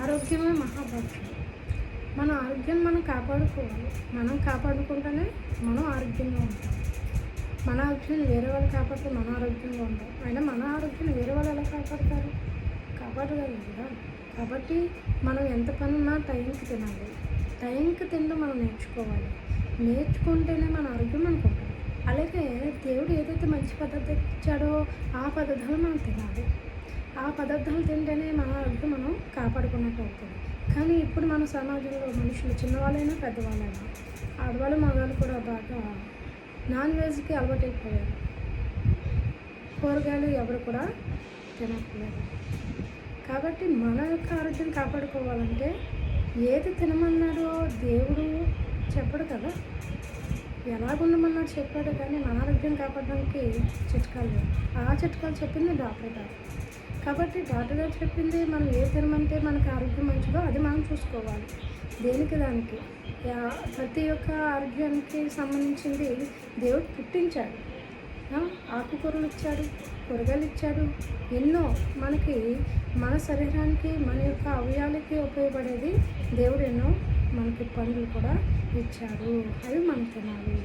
ఆరోగ్యమే మహాభాగ్యం. మన ఆరోగ్యం మనం కాపాడుకోవాలి. మనం కాపాడుకుంటేనే మనం ఆరోగ్యంగా ఉంటాం. మన ఆరోగ్యాన్ని వేరే వాళ్ళు కాపాడితే మన ఆరోగ్యంగా ఉంటాం. అయినా మన ఆరోగ్యాన్ని వేరే వాళ్ళు ఎలా కాపాడతారు? కాపాడగలరు కదా. కాబట్టి మనం ఎంత పని ఉన్నా టైంకి తినాలి. టైంకి తినడం మనం నేర్చుకోవాలి. నేర్చుకుంటేనే మన ఆరోగ్యం మనకు ఉంటుంది. అలాగే దేవుడు ఏదైతే మంచి పద్ధతి ఇచ్చాడో ఆ పదార్థాలు మనం తినాలి. ఆ పదార్థాలు తింటేనే మన ఆరోగ్యం మనం కాపాడుకున్నట్టు అవుతుంది. కానీ ఇప్పుడు మన సమాజంలో మనుషులు చిన్నవాళ్ళైనా పెద్దవాళ్ళైనా ఆడవాళ్ళు మగవాళ్ళు కూడా బాగా నాన్ వెజ్కి అలవాటైపోయారు. కూరగాయలు ఎవరు కూడా తినట్లేదు. కాబట్టి మన యొక్క ఆరోగ్యం కాపాడుకోవాలంటే ఏది తినమన్నాడో దేవుడు చెప్పడు కదా, ఎలాగుండమన్నాడు చెప్పాడు. కానీ మన ఆరోగ్యం కాపాడడానికి చిట్కాలు లేవు. ఆ చిట్కాలు చెప్పింది డాక్టర్ గారు. కాబట్టి డాక్టర్ గారు చెప్పింది మనం ఏ తినమంటే మనకు ఆరోగ్యం మంచిదో అది మనం చూసుకోవాలి. దేనికి దానికి ప్రతి ఒక్క ఆరోగ్యానికి సంబంధించింది దేవుడు పుట్టించాడు. ఆకుకూరలు ఇచ్చాడు, కూరగాయలు ఇచ్చాడు. ఎన్నో మనకి మన శరీరానికి మన యొక్క అవయవాలకి ఉపయోగపడేది దేవుడు ఎన్నో మనకి పండ్లు కూడా ఇచ్చాడు. అవి మనం తినాలి.